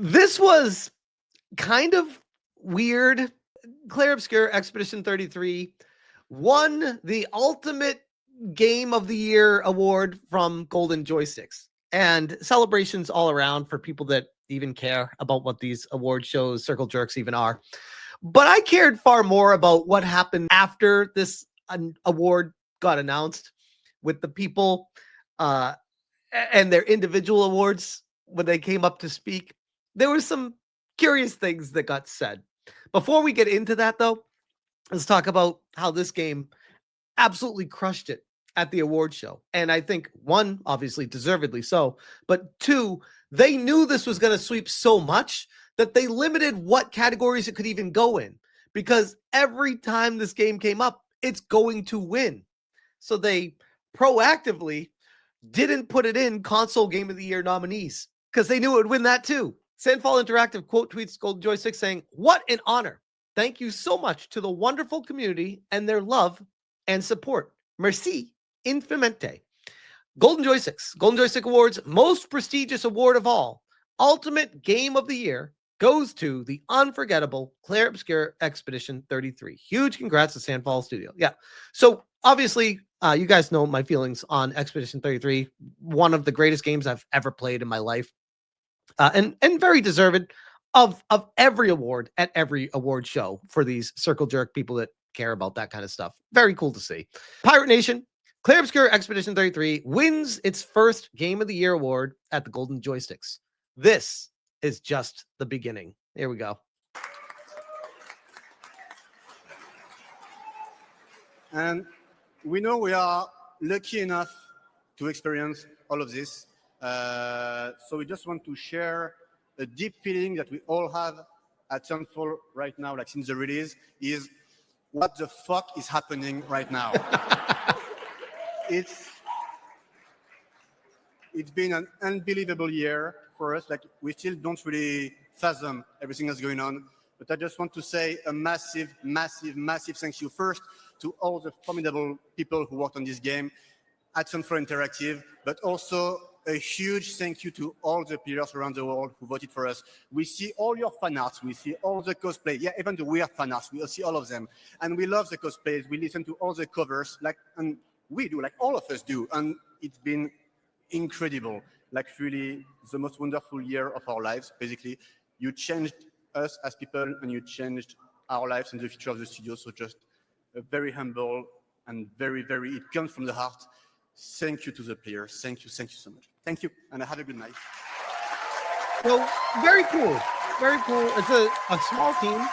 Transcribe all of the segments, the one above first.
This was kind of weird. Clair Obscur Expedition 33 won the Ultimate Game of the Year award from Golden Joysticks, and celebrations all around for people that even care about what these award shows, circle jerks, even are. But I cared far more about what happened after this award got announced with the people and their individual awards when they came up to speak. There were some curious things that got said. Before we get into that, though, let's talk about how this game absolutely crushed it at the award show. And I think, one, obviously deservedly so, but two, they knew this was going to sweep so much that they limited what categories it could even go in, because every time this game came up, it's going to win. So they proactively didn't put it in console game of the year nominees because they knew it would win that too. Sandfall Interactive quote tweets Golden Joystick saying, "What an honor. Thank you so much to the wonderful community and their love and support. Merci infinitamente." Golden Joysticks, Golden Joystick Awards, most prestigious award of all, Ultimate Game of the Year, goes to the unforgettable Clair Obscur Expedition 33. Huge congrats to Sandfall Studio. Yeah. So obviously, you guys know my feelings on Expedition 33, one of the greatest games I've ever played in my life, and very deserved of every award at every award show for these circle jerk people that care about that kind of stuff. Very cool to see. Pirate Nation, Clair Obscur Expedition 33 wins its first Game of the Year award at the Golden Joysticks. This is just the beginning. Here we go. And we know we are lucky enough to experience all of this. So we just want to share a deep feeling that we all have at Sunfall right now, like since the release, is what the fuck is happening right now? It's been an unbelievable year for us. Like, we still don't really fathom everything that's going on. But I just want to say a massive, massive, massive thank you first to all the formidable people who worked on this game at Sunfall Interactive, but also a huge thank you to all the players around the world who voted for us. We see all your fan arts, we see all the cosplay, yeah, even the weird fan arts, we see all of them. And we love the cosplays, we listen to all the covers, and we do, like all of us do. And it's been incredible, like really the most wonderful year of our lives, basically. You changed us as people and you changed our lives and the future of the studio. So just a very humble and very, very, it comes from the heart. Thank you to the players. Thank you so much. Thank you, and have a good night. So, very cool. Very cool. It's a small team,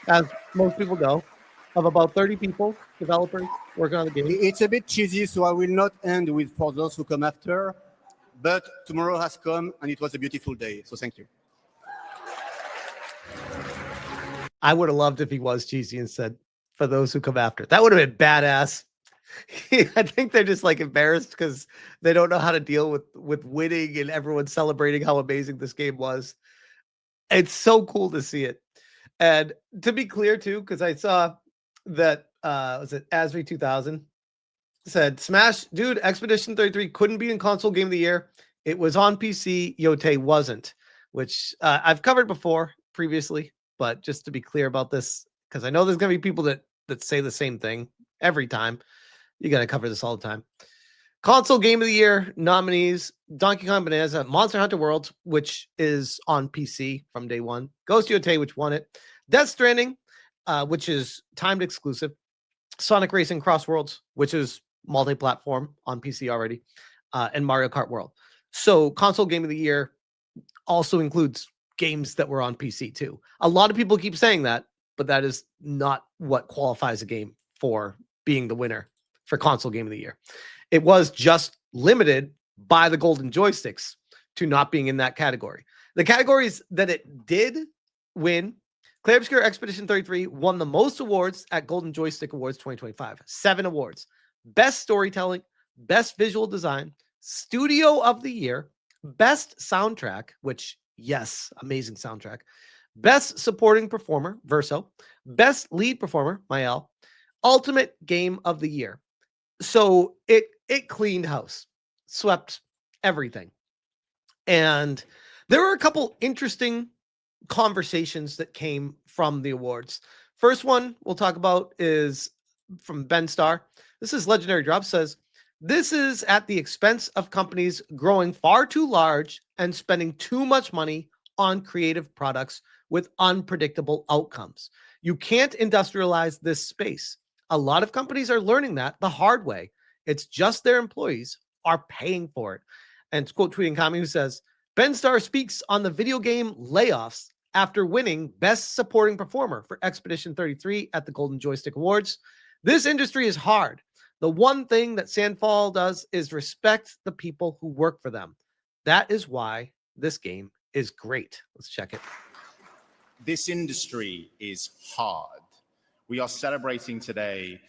as most people know, of about 30 people, developers, working on the game. It's a bit cheesy, so I will not end with for those who come after, but tomorrow has come, and it was a beautiful day, so thank you. I would have loved if he was cheesy and said, "For those who come after." That would have been badass. I think they're just like embarrassed because they don't know how to deal with winning and everyone celebrating how amazing this game was. It's so cool to see it. And to be clear too, because I saw that was it Asri 2000 said, "Smash, dude, Expedition 33 couldn't be in console game of the year. It was on PC, Yote wasn't," which I've covered before previously, but just to be clear about this, because I know there's gonna be people that say the same thing every time. You got to cover this all the time. Console Game of the Year nominees: Donkey Kong Bonanza, Monster Hunter World, which is on PC from day one, Ghost Yote, which won it, Death Stranding, which is timed exclusive, Sonic Racing Cross Worlds, which is multi-platform on PC already, and Mario Kart World. So Console Game of the Year also includes games that were on PC too. A lot of people keep saying that, but that is not what qualifies a game for being the winner for Console Game of the Year. It was just limited by the Golden Joysticks to not being in that category. The categories that it did win: Clair Obscur Expedition 33 won the most awards at Golden Joystick Awards 2025. 7 awards. Best Storytelling, Best Visual Design, Studio of the Year, Best Soundtrack, which, yes, amazing soundtrack, Best Supporting Performer, Verso, Best Lead Performer, Mael, Ultimate Game of the Year. So it cleaned house, swept everything. And There were a couple interesting conversations that came from the awards. First one we'll talk about is from Ben Starr. This is Legendary Drop says, this is at the expense of companies growing far too large and spending too much money on creative products with unpredictable outcomes. You can't industrialize this space. A lot of companies are learning that the hard way. It's just their employees are paying for it. And quote tweeting Kami who says, Ben Starr speaks on the video game layoffs after winning Best Supporting Performer for Expedition 33 at the Golden Joystick Awards. This industry is hard. The one thing that Sandfall does is respect the people who work for them. That is why this game is great. Let's check it. This industry is hard. We are celebrating today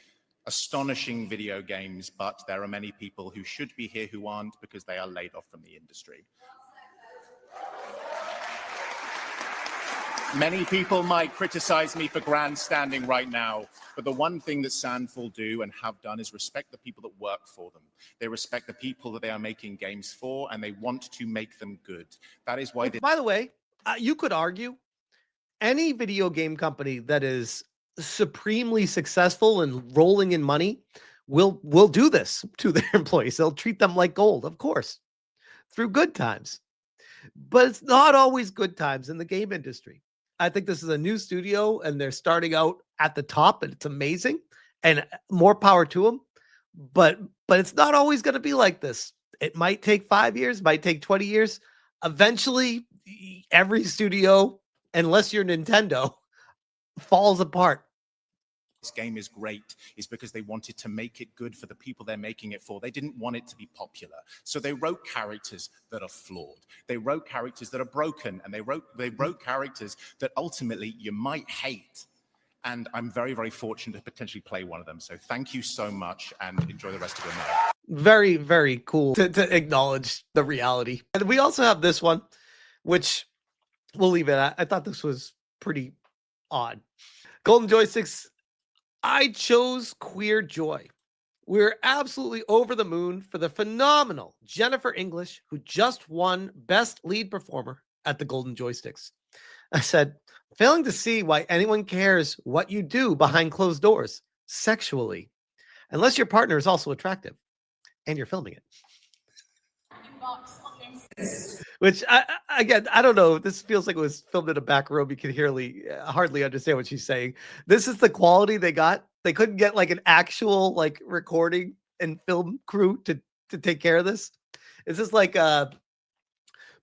astonishing video games, but there are many people who should be here who aren't because they are laid off from the industry. Many people might criticize me for grandstanding right now, but the one thing that Sandfall do and have done is respect the people that work for them. They respect the people that they are making games for, and they want to make them good. That is why. By the way, you could argue any video game company that is supremely successful and rolling in money will do this to their employees. They'll treat them like gold, of course, through good times. But it's not always good times in the game industry. I think this is a new studio and they're starting out at the top and it's amazing and more power to them. But it's not always going to be like this. It might take 5 years, might take 20 years. Eventually, every studio, unless you're Nintendo, falls apart. This game is great is because they wanted to make it good for the people they're making it for. They didn't want it to be popular. So they wrote characters that are flawed. They wrote characters that are broken, and they wrote characters that ultimately you might hate. And I'm very, very fortunate to potentially play one of them. So thank you so much and enjoy the rest of your night. Very, very cool to acknowledge the reality. And we also have this one, which we'll leave it at. I thought this was pretty odd. Golden Joysticks, I chose Queer Joy. We're absolutely over the moon for the phenomenal Jennifer English, who just won Best Lead Performer at the Golden Joysticks. I said, failing to see why anyone cares what you do behind closed doors sexually, unless your partner is also attractive and you're filming it. Which, I don't know. This feels like it was filmed in a back room. You can hardly understand what she's saying. This is the quality they got. They couldn't get like an actual like recording and film crew to take care of this. It's just like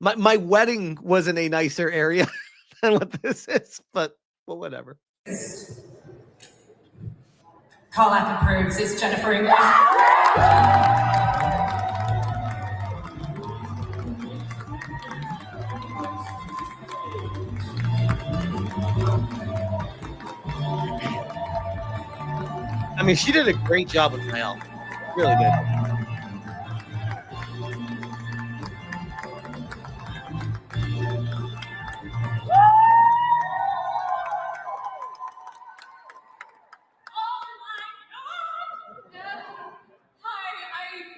my wedding was in a nicer area than what this is, but whatever. Call out approves. It's Jennifer English. I mean, she did a great job with Kyle. Really did.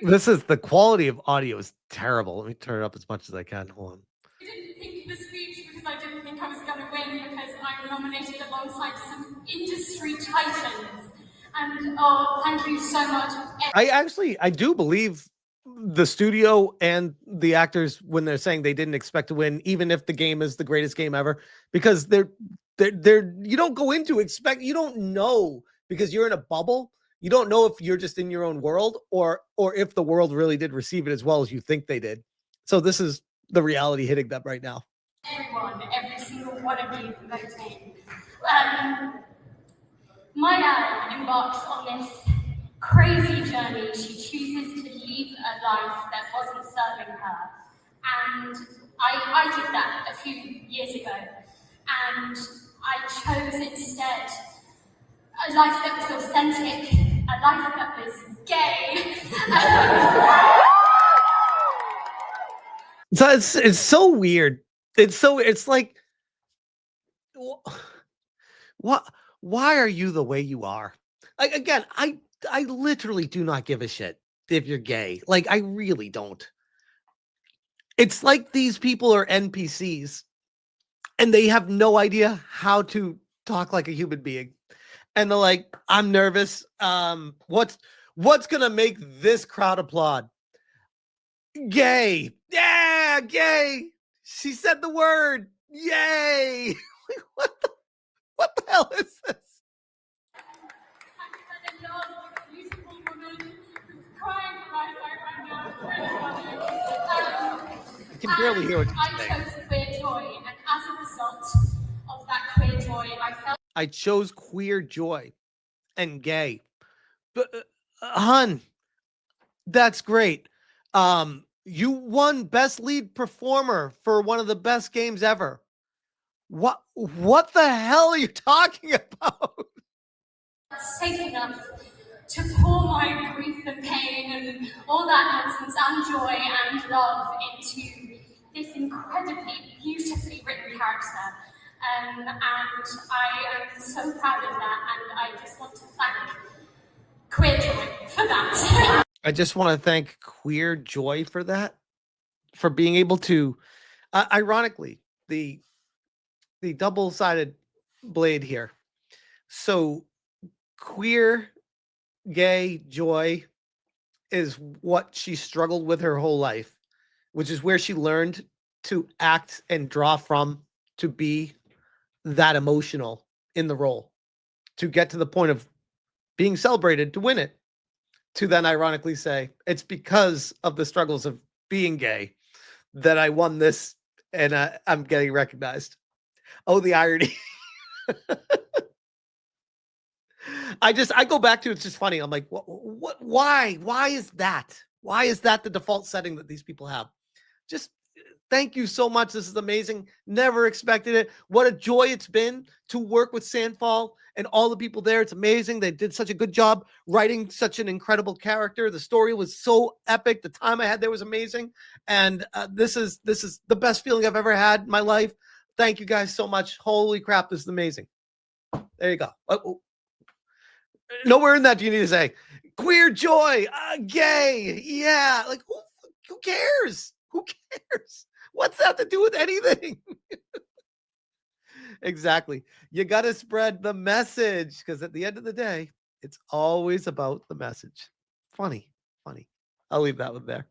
This is the quality of audio is terrible. Let me turn it up as much as I can. Hold on. I didn't think of the speech because I didn't think I was going to win because I'm nominated alongside some industry titans. And thank you so much. I do believe the studio and the actors when they're saying they didn't expect to win, even if the game is the greatest game ever, because they're you don't go into you don't know because you're in a bubble. You don't know if you're just in your own world or if the world really did receive it as well as you think they did. So this is the reality hitting them right now. Everyone, every single one of you for voting. Maya embarks on this crazy journey. She chooses to live a life that wasn't serving her. And I did that a few years ago. And I chose instead a life that was authentic, a life that was gay. So it's so weird. It's like, what? Why are you the way you are? Again, I literally do not give a shit if you're gay. Like, I really don't. It's like these people are NPCs and they have no idea how to talk like a human being. And they're like, I'm nervous. What's gonna make this crowd applaud? Gay. Yeah, gay. She said the word. Yay. Like, what the hell is this? I love a beautiful woman who's crying for my life right now. Really love it. I can barely hear what you're I saying. chose queer joy, and as a result of that queer joy, I felt I chose queer joy and gay. But hun, that's great. You won best lead performer for one of the best games ever. What the hell are you talking about? safe enough to pour my grief and pain and all that nonsense and joy and love into this incredibly beautifully written character. And I am so proud of that, and I just want to thank Queer Joy for that. I just want to thank Queer Joy for that, for being able to, ironically, the double-sided blade here. So queer, gay joy is what she struggled with her whole life, which is where she learned to act and draw from to be that emotional in the role, to get to the point of being celebrated to win it, to then ironically say, it's because of the struggles of being gay that I won this and I'm getting recognized. Oh, the irony. I go back to, it's just funny. I'm like, why is that? Why is that the default setting that these people have? Just thank you so much. This is amazing. Never expected it. What a joy it's been to work with Sandfall and all the people there. It's amazing. They did such a good job writing such an incredible character. The story was so epic. The time I had there was amazing. And this is the best feeling I've ever had in my life. Thank you guys so much. Holy crap, this is amazing. There you go. Nowhere in that do you need to say queer joy, gay. Yeah. Like who cares? Who cares? What's that to do with anything? Exactly. You got to spread the message because at the end of the day, it's always about the message. Funny. I'll leave that one there.